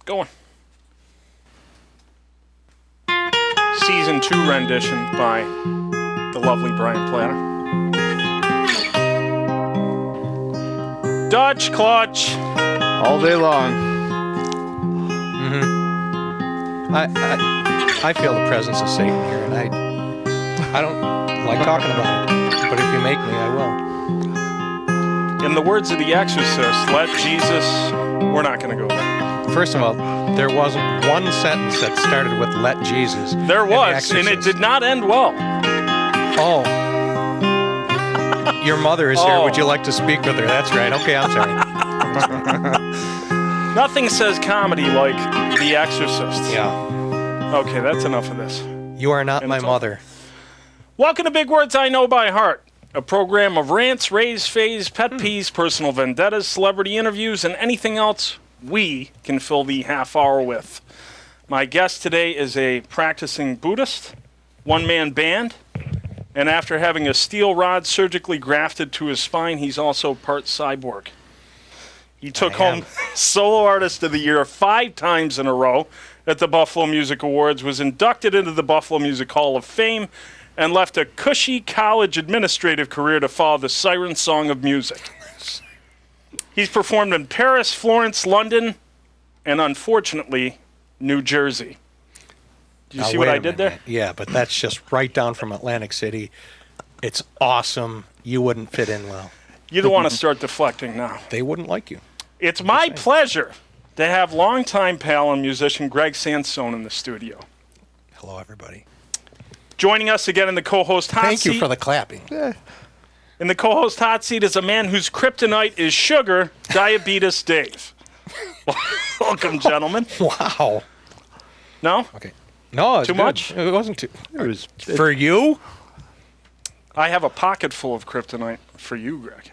going. Season 2 rendition by the lovely Brian Platter. Dutch clutch. All day long. Mm-hmm. I feel the presence of Satan here, and I don't like talking about it. But if you make me, I will. In the words of The Exorcist, let Jesus... We're not going to go there. First of all, there wasn't one sentence that started with "Let Jesus." There was, and it did not end well. Oh. Your mother is here. Would you like to speak with her? That's right. Okay, I'm sorry. Nothing says comedy like The Exorcist. Yeah. Okay, that's enough of this. You are not my mother. Welcome to Big Words I Know by Heart, a program of rants, raves, faves, pet peeves, personal vendettas, celebrity interviews, and anything else we can fill the half hour with. My guest today is a practicing Buddhist, one-man band, and after having a steel rod surgically grafted to his spine, he's also part cyborg. He took home Solo Artist of the Year 5 times in a row at the Buffalo Music Awards, was inducted into the Buffalo Music Hall of Fame, and left a cushy college administrative career to follow the siren song of music. He's performed in Paris, Florence, London, and unfortunately, New Jersey. Do you see what I did there? Yeah, but that's just right down from Atlantic City. It's awesome. You wouldn't fit in well. You don't want to start deflecting now. They wouldn't like you. It's my pleasure to have longtime pal and musician Gregg Sansone in the studio. Hello, everybody. Joining us again in the co-host hot seat. Thank you for the clapping. In the co-host hot seat is a man whose kryptonite is sugar, Diabetes Dave. Welcome, gentlemen. Wow. No? Okay. No, it was too good. much? It wasn't too. For you? I have a pocket full of kryptonite for you, Greg.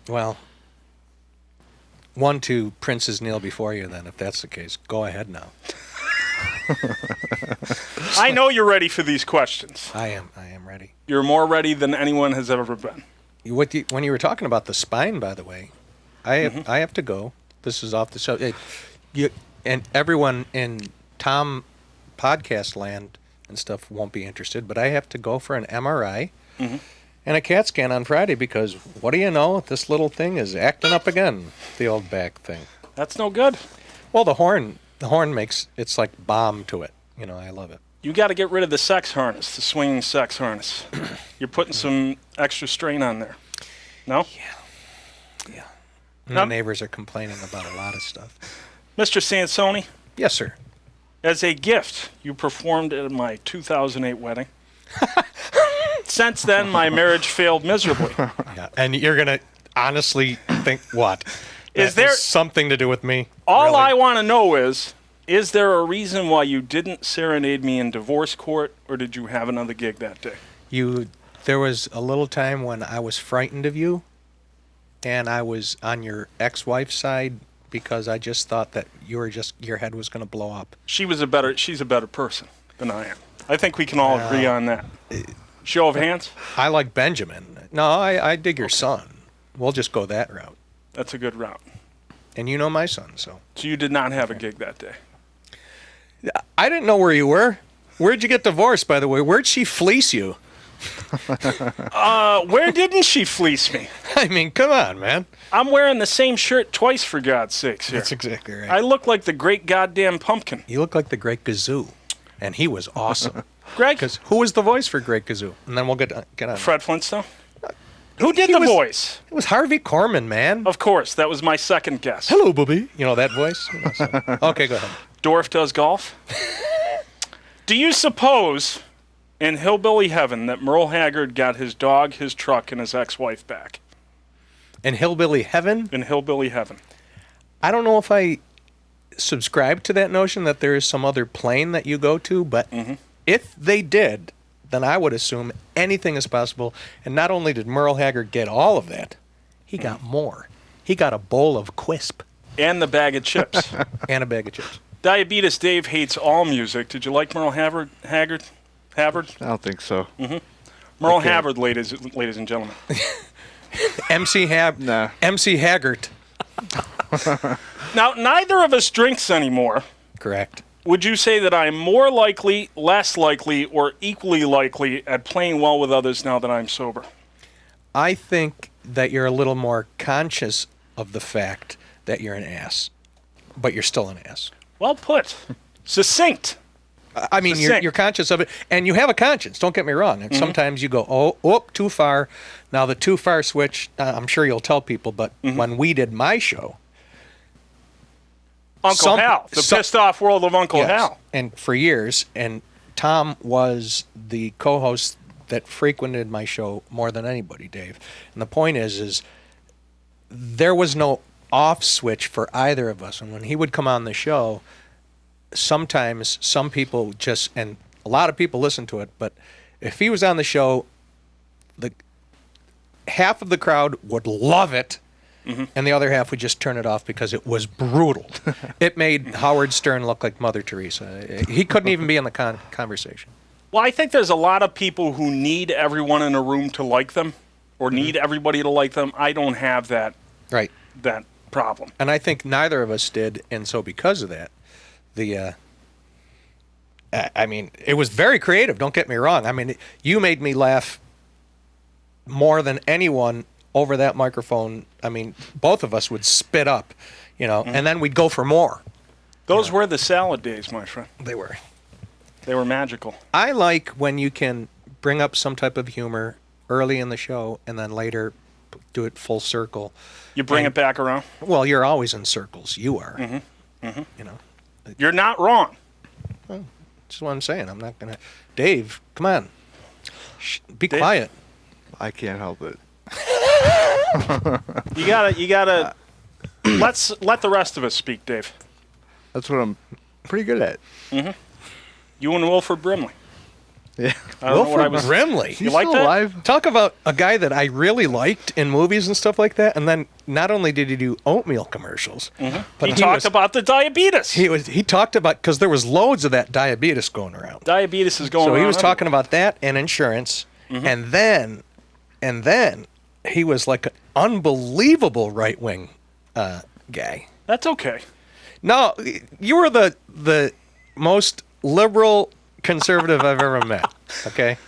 Well, 1-2 princes kneel before you then, if that's the case. Go ahead now. I know you're ready for these questions. I am ready. You're more ready than anyone has ever been. When you were talking about the spine, by the way, I have to go. This is off the show. And everyone in Tom podcast land and stuff won't be interested, but I have to go for an MRI and a CAT scan on Friday because, what do you know, this little thing is acting up again, the old back thing. That's no good. Well, the horn makes, it's like balm to it. You know, I love it. You got to get rid of the sex harness, the swinging sex harness. You're putting some extra strain on there. No? Yeah. The neighbors are complaining about a lot of stuff. Mr. Sansone? Yes, sir. As a gift, you performed at my 2008 wedding. Since then, my marriage failed miserably. Yeah. And you're going to honestly think what? Is there something to do with me? All really? I want to know is there a reason why you didn't serenade me in divorce court, or did you have another gig that day? There was a little time when I was frightened of you, and I was on your ex-wife's side because I just thought that your head was going to blow up. She's a better person than I am. I think we can all agree on that. Show of hands? I like Benjamin. No, I dig your son. We'll just go that route. That's a good route. And you know my son, so. So you did not have a gig that day? I didn't know where you were. Where'd you get divorced, by the way? Where'd she fleece you? Where didn't she fleece me? I mean, come on, man. I'm wearing the same shirt twice, for God's sakes. Here. That's exactly right. I look like the great goddamn pumpkin. You look like the great Gazoo, and he was awesome. Greg? Because who was the voice for Great Gazoo? And then we'll get on. Fred Flintstone? Who did the voice? It was Harvey Korman, man. Of course. That was my second guess. Hello, Bobby. You know that voice? Okay, go ahead. Dorf does golf? Do you suppose in Hillbilly Heaven that Merle Haggard got his dog, his truck, and his ex-wife back? In Hillbilly Heaven? In Hillbilly Heaven. I don't know if I subscribe to that notion that there is some other plane that you go to, but if they did, then I would assume anything is possible. And not only did Merle Haggard get all of that, he got more. He got a bowl of Quisp. And the bag of chips. And a bag of chips. Diabetes Dave hates all music. Did you like Merle Haggard? I don't think so. Merle Haggard, ladies and gentlemen. MC Haggard. Now, neither of us drinks anymore. Correct. Would you say that I'm more likely, less likely, or equally likely at playing well with others now that I'm sober? I think that you're a little more conscious of the fact that you're an ass, but you're still an ass. Well put. Succinct. I mean, you're conscious of it, and you have a conscience. Don't get me wrong. And sometimes you go, oh, too far. Now, the too far switch, I'm sure you'll tell people, but when we did my show, Uncle Hal, the pissed off world of Uncle Hal. And for years, and Tom was the co-host that frequented my show more than anybody, Dave. And the point is there was no off switch for either of us. And when he would come on the show, sometimes some people just, and a lot of people listen to it, but if he was on the show, the half of the crowd would love it, and the other half would just turn it off because it was brutal. It made Howard Stern look like Mother Teresa. He couldn't even be in the conversation. Well, I think there's a lot of people who need everyone in a room to like them, or need everybody to like them. I don't have that problem. And I think neither of us did, and so because of that, I mean, it was very creative, don't get me wrong. I mean, you made me laugh more than anyone over that microphone. I mean, both of us would spit up, and then we'd go for more. Those were the salad days, my friend. They were. They were magical. I like when you can bring up some type of humor early in the show and then later do it full circle. You bring it back around? Well, you're always in circles. You are. You're not wrong. Well, that's what I'm saying. I'm not going to... Dave, come on. Be quiet. I can't help it. You gotta... Let's let the rest of us speak, Dave. That's what I'm pretty good at. You and Wilford Brimley. Yeah. Wilford Brimley. You like that? Alive? Talk about a guy that I really liked in movies and stuff like that, and then not only did he do oatmeal commercials, but he talked about the diabetes. He talked about, because there was loads of that diabetes going around. Diabetes is going around. So he was talking about that and insurance, and then he was like an unbelievable right-wing guy. That's okay. No, you were the most liberal conservative I've ever met. Okay?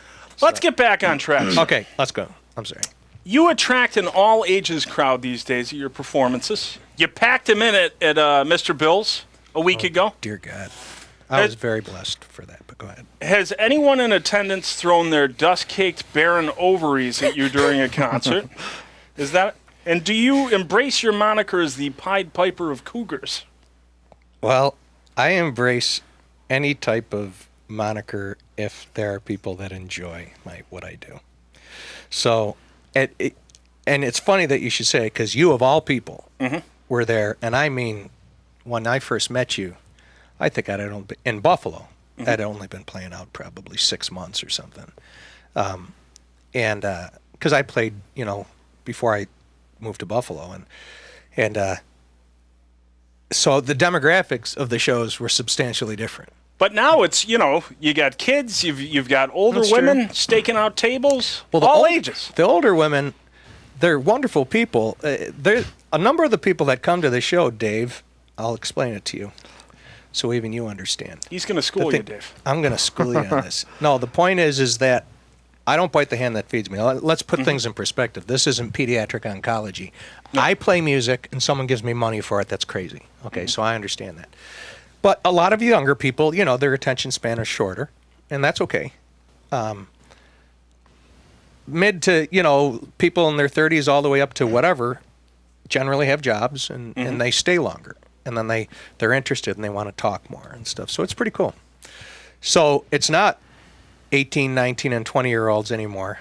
Let's get back on track. Okay, let's go. I'm sorry. You attract an all-ages crowd these days at your performances. You packed him in at Mr. Bill's a week ago. Dear God. I was very blessed for that, but go ahead. Has anyone in attendance thrown their dust-caked barren ovaries at you during a concert? Is that... And do you embrace your moniker as the Pied Piper of Cougars? Well, I embrace any type of moniker if there are people that enjoy what I do. So, and it's funny that you should say it, because you of all people were there, and I mean, when I first met you, I think in Buffalo, I'd only been playing out probably 6 months or something, and because I played, before I moved to Buffalo, and so the demographics of the shows were substantially different. But now it's, you got kids, you've got older women staking out tables, all ages. The older women, they're wonderful people. A number of the people that come to the show, Dave, I'll explain it to you so even you understand. He's going to school you, Dave. I'm going to school you on this. No, the point is that I don't bite the hand that feeds me. Let's put things in perspective. This isn't pediatric oncology. No. I play music and someone gives me money for it. That's crazy. Okay, so I understand that. But a lot of younger people, their attention span is shorter, and that's okay. Mid to, people in their 30s all the way up to whatever generally have jobs, and they stay longer. And then they're interested and they want to talk more and stuff. So it's pretty cool. So it's not 18, 19, and 20-year-olds anymore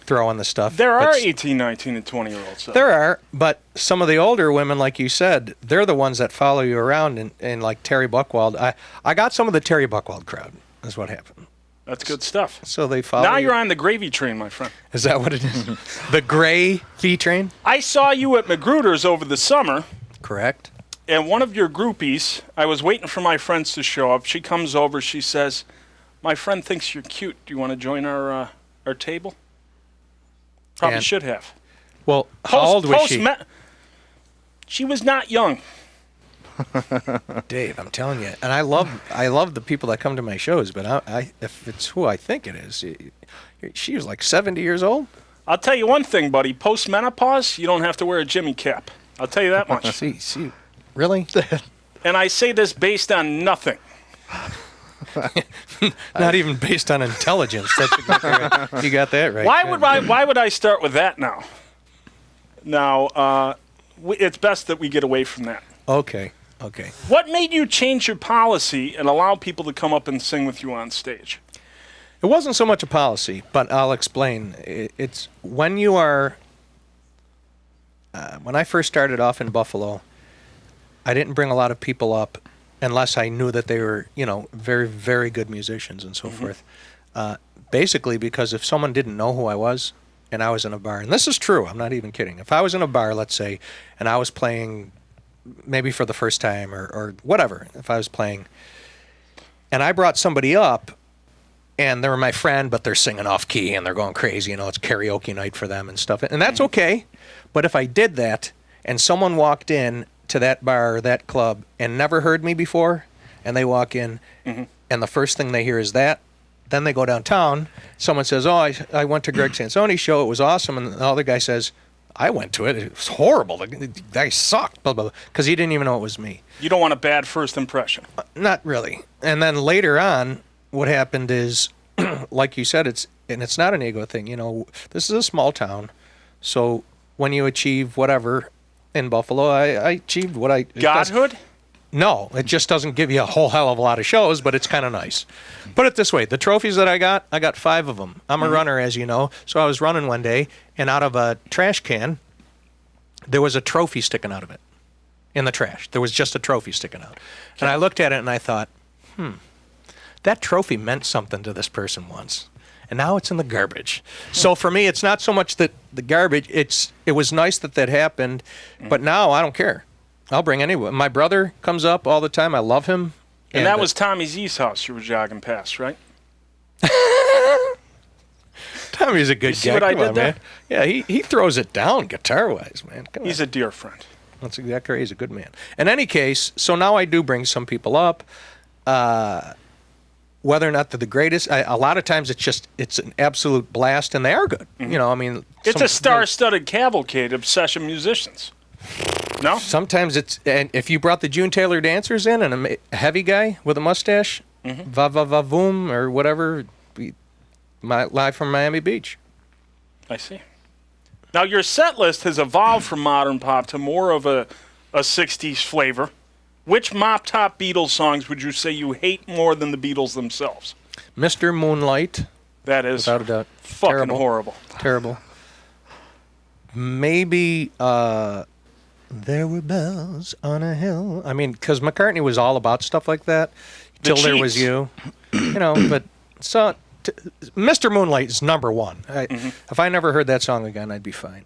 throwing the stuff. There are 18, 19, and 20-year-olds. So. There are, but some of the older women, like you said, they're the ones that follow you around, and like Terry Buckwald. I got some of the Terry Buckwald crowd, is what happened. That's good stuff. So they follow Now you're on the gravy train, my friend. Is that what it is? The gravy train? I saw you at Magruder's over the summer. Correct. And one of your groupies, I was waiting for my friends to show up. She comes over, she says, "My friend thinks you're cute. Do you want to join our table?" Probably should have. Well, how old was she? She was not young. Dave, I'm telling you, and I love the people that come to my shows, but I if it's who I think it is, she was like 70 years old. I'll tell you one thing, buddy. Post-menopause, you don't have to wear a Jimmy cap. I'll tell you that much. See, really? And I say this based on nothing. Not even based on intelligence. That's exactly right. You got that right. Why would I start with that now? Now, it's best that we get away from that. Okay. What made you change your policy and allow people to come up and sing with you on stage? It wasn't so much a policy, but I'll explain. It's when you are. When I first started off in Buffalo, I didn't bring a lot of people up unless I knew that they were, very, very good musicians and so forth. Basically, because if someone didn't know who I was, and I was in a bar, and this is true, I'm not even kidding. If I was in a bar, let's say, and I was playing maybe for the first time or whatever, if I was playing, and I brought somebody up, and they were my friend, but they're singing off key and they're going crazy, it's karaoke night for them and stuff, and that's okay. But if I did that, and someone walked in to that bar or that club and never heard me before, and they walk in, and the first thing they hear is that, then they go downtown, someone says, oh, I went to Gregg Sansone's show, it was awesome, and the other guy says, I went to it, it was horrible, the guy sucked, blah, blah, blah, because he didn't even know it was me. You don't want a bad first impression. Not really. And then later on, what happened is, like you said, it's not an ego thing, this is a small town, so when you achieve whatever in Buffalo, I achieved what I... Godhood? No, it just doesn't give you a whole hell of a lot of shows, but it's kind of nice. Put it this way, the trophies that I got 5 of them. I'm a runner, as you know, so I was running one day, and out of a trash can, there was a trophy sticking out of it in the trash. There was just a trophy sticking out. And I looked at it, and I thought, that trophy meant something to this person once. And now it's in the garbage. So for me, it's not so much that the garbage, it was nice that happened, but now I don't care. I'll bring anyone. My brother comes up all the time. I love him. And that was Tommy Z's house you were jogging past, right? Tommy's a good guy. See what I did there? Man. Yeah, he throws it down guitar-wise, man. He's a dear friend. That's exactly right. He's a good man. In any case, so now I do bring some people up. Whether or not they're the greatest, a lot of times it's an absolute blast, and they are good. It's a star-studded cavalcade of session musicians. No? Sometimes and if you brought the June Taylor dancers in and a heavy guy with a mustache, va-va-va-voom, or whatever, live from Miami Beach. I see. Now, your set list has evolved from modern pop to more of a 60s flavor. Which mop-top Beatles songs would you say you hate more than the Beatles themselves? Mr. Moonlight. That is without a doubt. fucking Terrible. Horrible. Terrible. Maybe There Were Bells on a Hill. Because McCartney was all about stuff like that. Till There Was You. But so Mr. Moonlight is number one. If I never heard that song again, I'd be fine.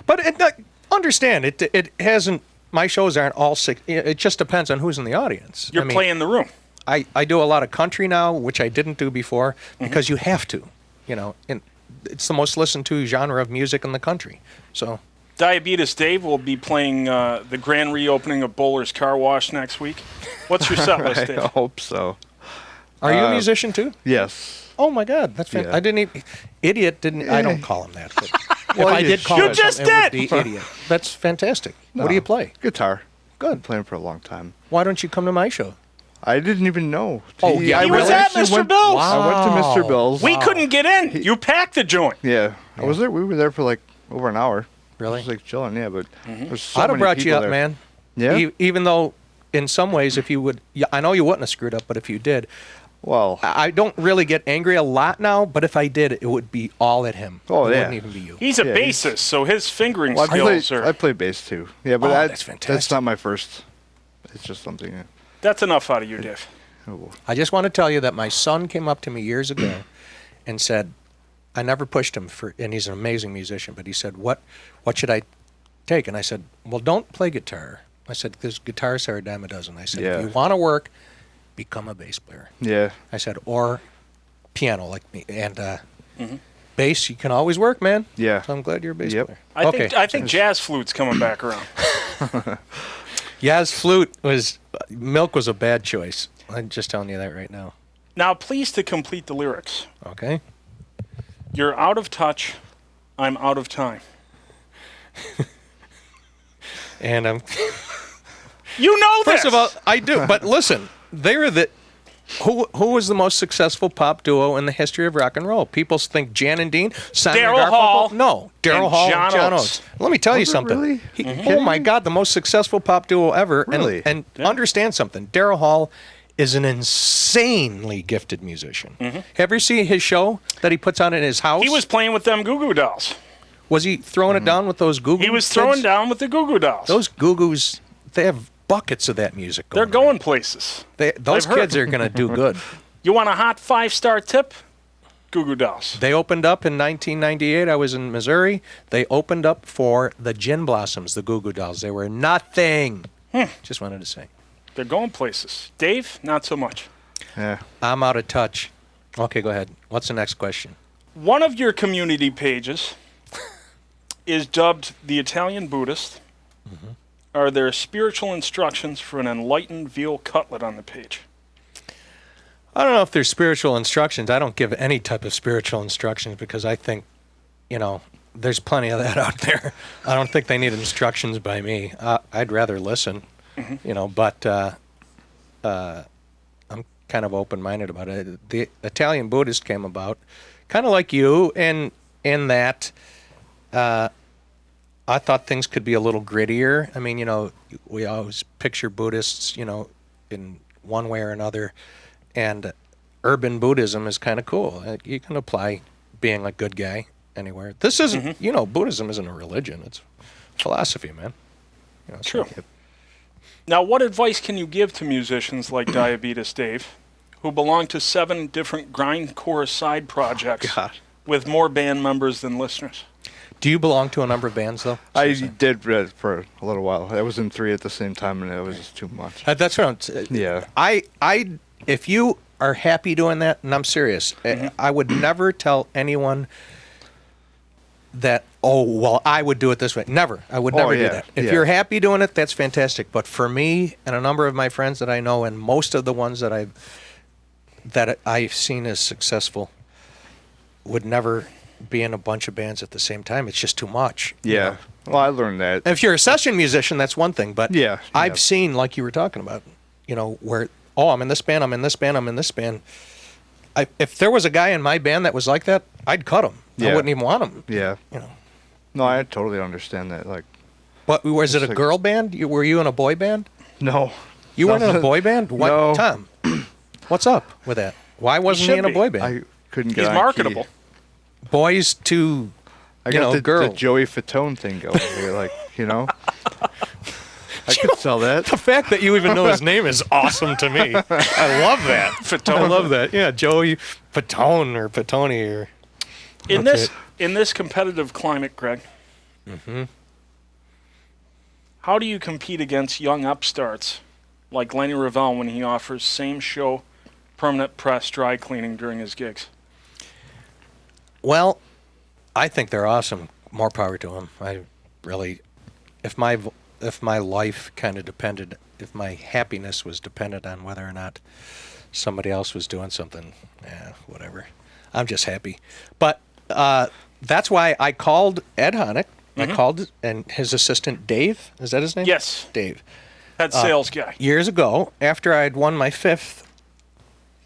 But understand, it hasn't... My shows aren't all 6. It just depends on who's in the audience. You're playing the room. I do a lot of country now, which I didn't do before, because you have to. And it's the most listened to genre of music in the country. So, Diabetes Dave will be playing the grand reopening of Bowler's Car Wash next week. What's your set list, Dave? I hope so. Are you a musician too? Yes. Oh my God, that's fantastic. Yeah. I didn't even... Idiot didn't... I don't call him that. But Well, if I did call You him just something, it would did! be idiot. That's fantastic. What do you play? Guitar. Good. Been playing for a long time. Why don't you come to my show? I didn't even know. Oh, yeah. He was at Mr. Bill's. I went to Mr. Bill's. We couldn't get in. You packed the joint. Yeah. I was there. We were there for like over an hour. Really? Just like chilling, yeah. But there's so I'd have many brought you people up, there. man. Yeah. Even though, in some ways, if you would... I know you wouldn't have screwed up, but if you did... Well, I don't really get angry a lot now, but if I did, it would be all at him. Oh, it yeah. wouldn't even be you. He's a Yeah, bassist, so his fingering I skills are... play bass too. Yeah, but Oh, that's fantastic. that's not my first. It's just something. That's enough out of you, Dave. I just want to tell you that my son came up to me years ago and said, I never pushed him and he's an amazing musician, but he said, what should I take? And I said, well, don't play guitar. I said, because guitars are a dime a dozen. I said, Yeah. if you want to work, become a bass player. Yeah. I said, or piano like me. And bass, you can always work, man. Yeah. So I'm glad you're a bass Yep. player. I think jazz flute's coming back around. Yaz flute was milk was a bad choice. I'm just telling you that right now. Now, please to complete the lyrics. Okay. You're out of touch. I'm out of time. And I'm. You know this. First of all, I do. But listen, they're the. Who was the most successful pop duo in the history of rock and roll? People think Jan and Dean, Simon and Daryl Hall. No, Daryl and Hall John and John Oates. Oates. Let me tell you Was it something. really? Oh my God, the most successful pop duo ever. Really? And understand something. Daryl Hall is an insanely gifted musician. Have you seen his show that he puts on in his house? He was playing with them Goo Goo Dolls. Was he throwing it down with those Goo Goo? He was throwing down with the Goo Goo Dolls. Those Goo Goos. They have buckets of that music. They're going going places. those I've heard. kids are going to do good. You want a hot 5-star tip? Goo Goo Dolls. They opened up in 1998. I was in Missouri. They opened up for the Gin Blossoms, the Goo Goo Dolls. They were nothing. Just wanted to say. They're going places. Dave, not so much. Yeah. I'm out of touch. Okay, go ahead. What's the next question? One of your community pages is dubbed the Italian Buddhist. Are there spiritual instructions for an enlightened veal cutlet on the page? I don't know if there's spiritual instructions. I don't give any type of spiritual instructions because I think, there's plenty of that out there. I don't think they need instructions by me. I'd rather listen, but I'm kind of open-minded about it. The Italian Buddhist came about kind of like you in that I thought things could be a little grittier. I mean, we always picture Buddhists, in one way or another. And urban Buddhism is kind of cool. You can apply being a good guy anywhere. This isn't, Buddhism isn't a religion. It's philosophy, man. True. Now, what advice can you give to musicians like Diabetes Dave, who belong to 7 different grindcore side projects with more band members than listeners? Do you belong to a number of bands, though? I did for a little while. I was in 3 at the same time, and it was just too much. That's what I'm saying. Yeah. If you are happy doing that, and I'm serious, I would never tell anyone that, I would do it this way. Never. I would never do that. If you're happy doing it, that's fantastic. But for me and a number of my friends that I know, and most of the ones that I've seen as successful, would never be in a bunch of bands at the same time. It's just too much. Yeah. Well, I learned that. If you're a session musician, that's one thing. But Yeah. I've seen, like you were talking about, where, I'm in this band, I'm in this band, I'm in this band. If there was a guy in my band that was like that, I'd cut him. I wouldn't even want him. Yeah. No, I totally understand that. Like, But was it a like- girl band? Were you in a boy band? no. You weren't in a boy band? What, No. Tom? What's up with that? Why wasn't he should in a be. boy band? I couldn't get He's on marketable. key. Boys to, I got the girls. Joey Fatone thing going here. Like, I could sell that. The fact that you even know his name is awesome to me. I love that. Fatone. I love that. Yeah, Joey Fatone or Fatoni or. In this competitive climate, Greg, how do you compete against young upstarts like Lenny Revelle when he offers same show, permanent press, dry cleaning during his gigs? Well, I think they're awesome. More power to them. I really, if my life kind of depended, if my happiness was dependent on whether or not somebody else was doing something, whatever. I'm just happy. But that's why I called Ed Honick. I called and his assistant Dave. Is that his name? Yes. Dave. That sales guy. Years ago, after I'd won my 5th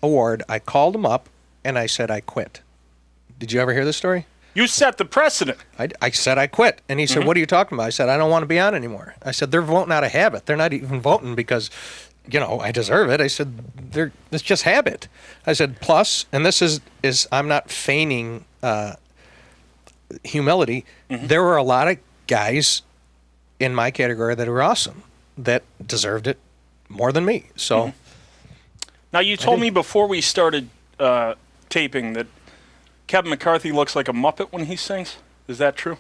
award, I called him up and I said I quit. Did you ever hear this story? You set the precedent. I said I quit. And he said, what are you talking about? I said, I don't want to be on anymore. I said, they're voting out of habit. They're not even voting because, I deserve it. I said, it's just habit. I said, plus, and this is I'm not feigning humility. There were a lot of guys in my category that were awesome, that deserved it more than me. So Now, you told me before we started taping that Kevin McCarthy looks like a Muppet when he sings. Is that true?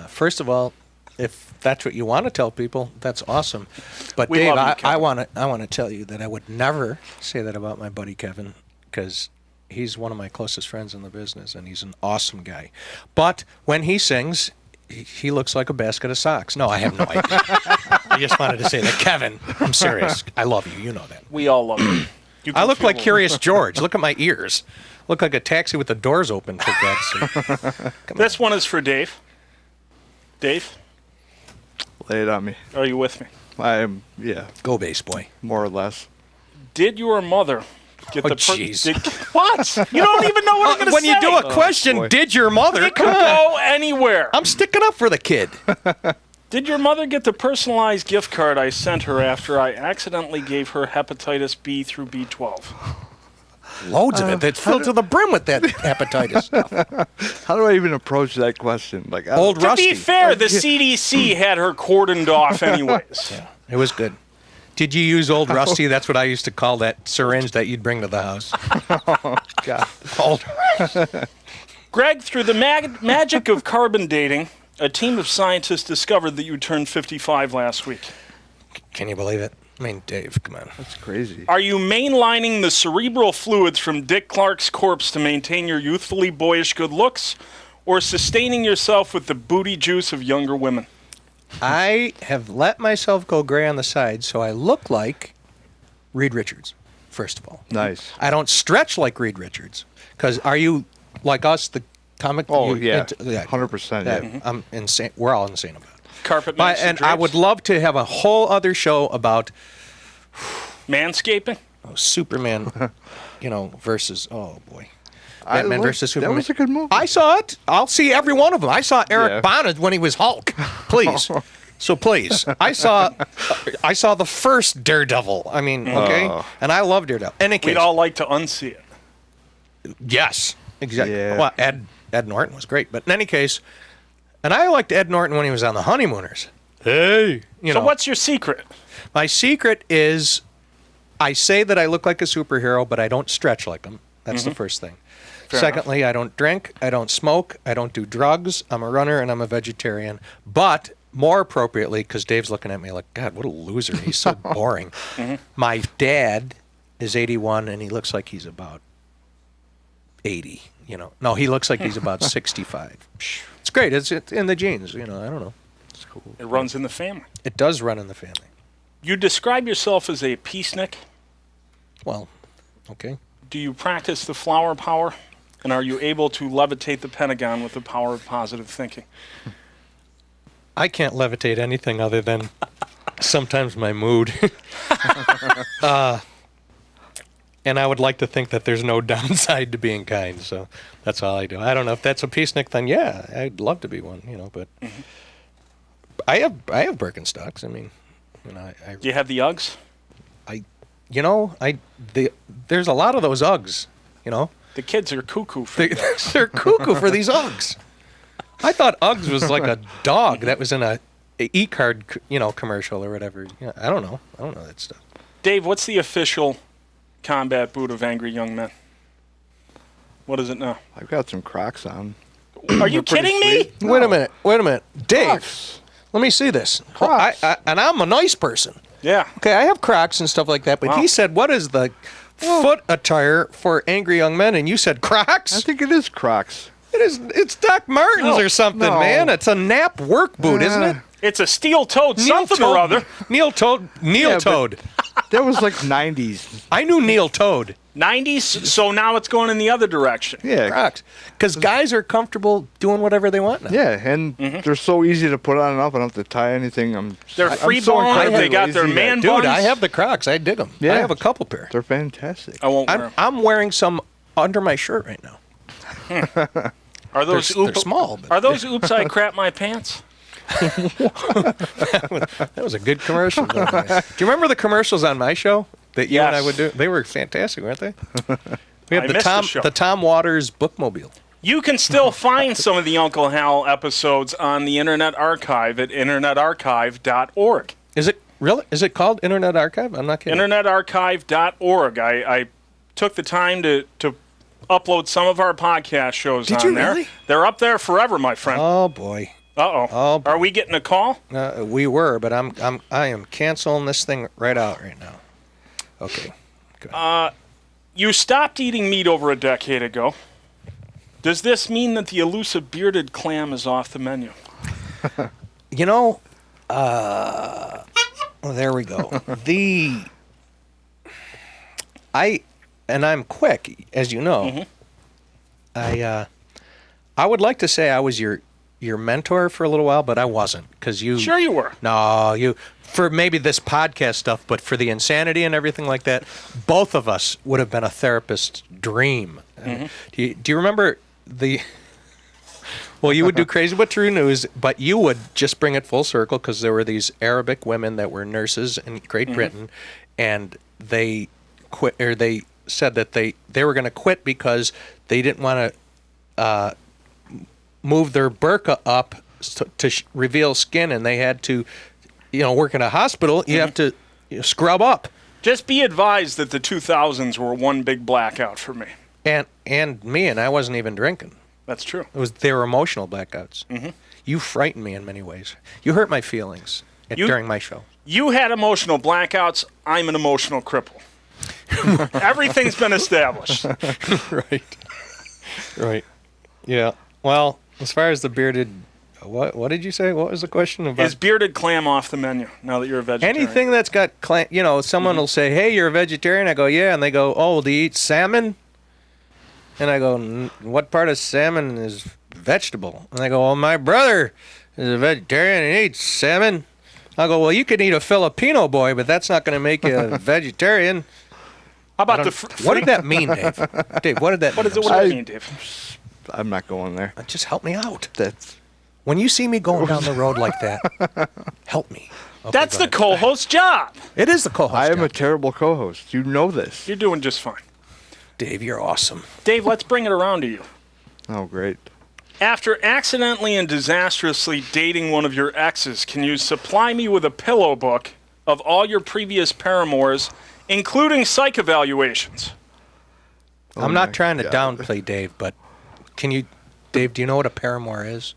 First of all, if that's what you want to tell people, that's awesome. But We Dave, love you, I Kevin. want to tell you that I would never say that about my buddy Kevin, because he's one of my closest friends in the business, and he's an awesome guy. But when he sings, he looks like a basket of socks. No, I have no idea. just wanted to say that. Kevin, I'm serious. I love you. You know that. We all love you. I look like Curious George. Look at my ears. Look like a taxi with the doors open, for God's sake. This one is for Dave. Dave, Lay it on me. are you with me? Yeah, Go base boy. more or less. Did your mother get Oh, the jeez. What? You don't even know what I'm going to say. When you do a question, boy. did your mother? It could Come on. go anywhere. I'm sticking up for the kid. Did your mother get the personalized gift card I sent her after I accidentally gave her hepatitis B through B12? Loads of it. It's filled to the brim with that hepatitis stuff. How do I even approach that question? Like, Old To Rusty. be fair, the CDC had her cordoned off anyways. Yeah, it was good. Did you use Old Rusty? That's what I used to call that syringe that you'd bring to the house. God. Old. Greg, through the magic of carbon dating, a team of scientists discovered that you turned 55 last week. Can you believe it? I mean, Dave, come on. That's crazy. Are you mainlining the cerebral fluids from Dick Clark's corpse to maintain your youthfully boyish good looks, or sustaining yourself with the booty juice of younger women? I have let myself go gray on the side, so I look like Reed Richards, first of all. Nice. I don't stretch like Reed Richards. Because are you like us, the comic? Oh, you, yeah. yeah. 100%. Yeah, Yeah. I'm insane. We're all insane about it. Carpet But, master and drapes? I would love to have a whole other show about Manscaping? Superman, versus, oh boy. I Batman like- versus Superman. That was a good movie. I saw it. I'll see every one of them. I saw Eric Yeah. Bana when he was Hulk. Please. So please. I saw the first Daredevil. I mean, okay? Oh. And I love Daredevil. Any We'd case. all like to unsee it. Yes. Exactly. Yeah. Well, Ed Norton was great. But in any case, and I liked Ed Norton when he was on the Honeymooners. Hey. So what's your secret? My secret is I say that I look like a superhero, but I don't stretch like him. That's the first thing. Secondly, I don't drink, I don't smoke, I don't do drugs, I'm a runner, and I'm a vegetarian. But more appropriately, because Dave's looking at me like, God, what a loser. He's so boring. My dad is 81, and he looks like he's about 80. No, he looks like he's about 65. It's great. It's in the genes. I don't know. It's cool. It runs in the family. It does run in the family. You describe yourself as a peacenik. Well, okay. Do you practice the flower power? And are you able to levitate the Pentagon with the power of positive thinking? I can't levitate anything other than sometimes my mood. And I would like to think that there's no downside to being kind, so that's all I do. I don't know if that's a peacenik, then yeah, I'd love to be one, but I have Birkenstocks. I mean, Do you have the Uggs? there's a lot of those Uggs, The kids are cuckoo for the Uggs. They're cuckoo for these Uggs. I thought Uggs was like a dog that was in a E-card, commercial or whatever. Yeah, I don't know that stuff. Dave, what's the official combat boot of angry young men? What is it now? I've got some Crocs on. Are you They're pretty kidding me? sweet. Wait a minute, Dave. Crocs. Let me see this. Crocs. And I'm a nice person. Yeah. Okay, I have Crocs and stuff like that, but Wow. he said, what is the foot attire for angry young men? And you said Crocs? I think it is Crocs. It's Doc Martens No. or something, No. man. It's a nap work boot, isn't it? It's a steel-toed something or other. Neil Toad. Yeah, but that was like 90s. I knew Neil Toad. 90s, so now it's going in the other direction. Yeah. Crocs. Because guys are comfortable doing whatever they want now. Yeah, and they're so easy to put on and off. I don't have to tie anything. They're I'm free so bone. incredibly They got their lazy that- man Dude, buns. I have the Crocs. I dig them. Yeah. I have a couple pair. They're fantastic. I won't wear 'em. I'm wearing some under my shirt right now. Are those They're small. But Are those oops I crap my pants? that was a good commercial. Do you remember the commercials on my show that you and I Yes. would do? They were fantastic, weren't they? We I have missed the show. the Tom Waters bookmobile. You can still find some of the Uncle Hal episodes on the Internet Archive at internetarchive.org. Is it really? Is it called Internet Archive? I'm not kidding. internetarchive.org. I took the time to upload some of our podcast shows Did on you there. really? They're up there forever, my friend. Oh boy, Uh-oh. Oh, Are we getting a call? we were, but I am canceling this thing right out right now. Okay. Good. You stopped eating meat over a decade ago. Does this mean that the elusive bearded clam is off the menu? Oh, there we go. I'm quick, as you know. I would like to say I was your mentor for a little while, but I wasn't, because you. Sure, you were. No, you for maybe this podcast stuff, but for the insanity and everything like that, both of us would have been a therapist's dream. Do you remember the? Well, you would do Crazy But True News, but you would just bring it full circle, because there were these Arabic women that were nurses in Great Britain, and they quit, or they said that they were going to quit because they didn't want to move their burqa up to reveal skin, and they had to, work in a hospital. You have to scrub up. Just be advised that the 2000s were one big blackout for me. And me, and I wasn't even drinking. That's true. They were emotional blackouts. You frightened me in many ways. You hurt my feelings during my show. You had emotional blackouts. I'm an emotional cripple. Everything's been established. Right. Yeah. Well, as far as the bearded, what did you say? What was the question about? Is bearded clam off the menu now that you're a vegetarian? Anything that's got clam, someone will say, "Hey, you're a vegetarian." I go, "Yeah," and they go, "Oh, do you eat salmon?" And I go, "What part of salmon is vegetable?" And they go, "Well, my brother is a vegetarian and he eats salmon." I go, "Well, you can eat a Filipino boy, but that's not going to make you a vegetarian." How about what did that mean, Dave? Dave, what did that mean? What does it mean, Dave? I'm not going there. Just help me out. That's When you see me going down the road like that, help me. Okay, that's the co-host's job. It is the co-host. I am job. a terrible co-host. You know this. You're doing just fine. Dave, you're awesome. Dave, let's bring it around to you. Oh, great. After accidentally and disastrously dating one of your exes, can you supply me with a pillow book of all your previous paramours, including psych evaluations? I'm not trying to downplay Dave, but Dave, do you know what a paramour is?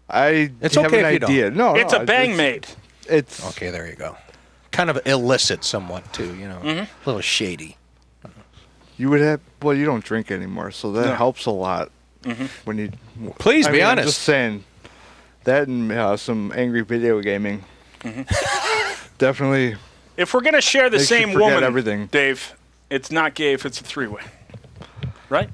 It's okay have if an you don't. idea. No, It's a bang maid. It's Okay, there you go. Kind of illicit somewhat, too, a little shady. you would have. Well, you don't drink anymore, so that helps a lot. When you Please be honest. I'm just saying that and some angry video gaming. Definitely. If we're going to share the Makes you same forget woman, everything. Dave, it's not gay if it's a three-way. Right?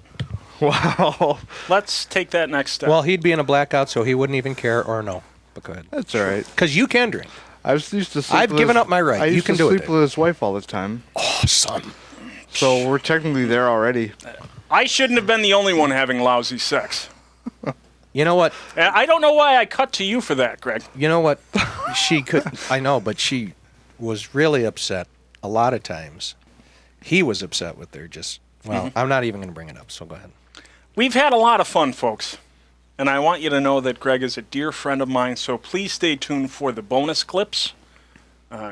Wow. Let's take that next step. Well, he'd be in a blackout, so he wouldn't even care, or no. But go ahead. That's all right. Because you can drink. I was used to sleep I've with given up my right. I You used can to do it, sleep Dave. with his wife all the time. Awesome. So we're technically there already. I shouldn't have been the only one having lousy sex. You know what? And I don't know why I cut to you for that, Greg. You know what? She could. I know, but she was really upset a lot of times. He was upset with her. I'm not even going to bring it up, so go ahead. We've had a lot of fun, folks. And I want you to know that Greg is a dear friend of mine, so please stay tuned for the bonus clips.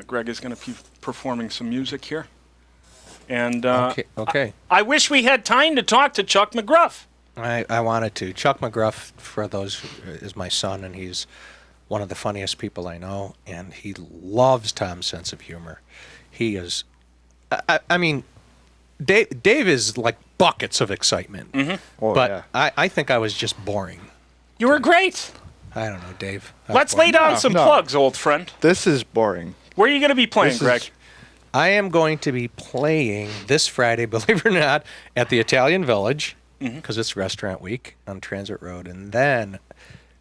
Greg is going to be performing some music here. And Okay. I wish we had time to talk to Chuck McGruff. I wanted to. Chuck McGruff, for those, is my son, and he's one of the funniest people I know, and he loves Tom's sense of humor. He is, I mean, Dave is like buckets of excitement. Oh, but yeah. I think I was just boring. You were great. I don't know, Dave. Let's lay down some No. plugs, old friend. This is boring. Where are you going to be playing, This is- Greg? I am going to be playing this Friday, believe it or not, at the Italian Village, because it's restaurant week on Transit Road. And then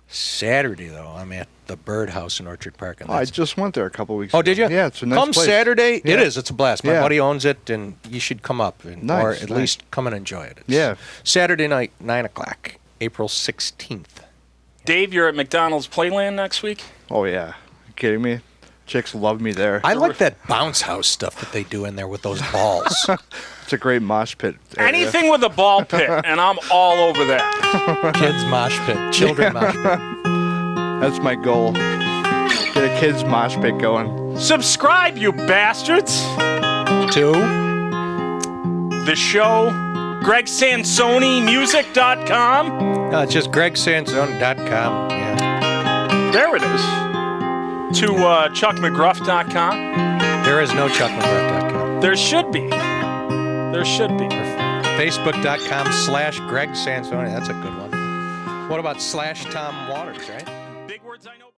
Saturday, though, I'm at the Birdhouse in Orchard Park. And I just went there a couple weeks Oh, ago. did you? Yeah, it's a nice Come place. Saturday, Yeah. it is. It's a blast. My Yeah. buddy owns it, and you should come up, or Nice, at nice. least come and enjoy it. It's Yeah. Saturday night, 9 o'clock, April 16th. Dave, you're at McDonald's Playland next week? Oh, yeah. You kidding me? Chicks love me there. I like that bounce house stuff that they do in there with those balls. It's a great mosh pit area. Anything with a ball pit, and I'm all over that. Kids mosh pit, children mosh pit. That's my goal. Get a kid's mosh pit going. Subscribe, you bastards. Two. The show, GreggSansoneMusic.com. It's just GreggSansone.com. Yeah. There it is. To ChuckMcGruff.com. There is no ChuckMcGruff.com. There should be. There should be. Facebook.com/Gregg Sansone. That's a good one. What about /Tom Waters, right? Big words I know.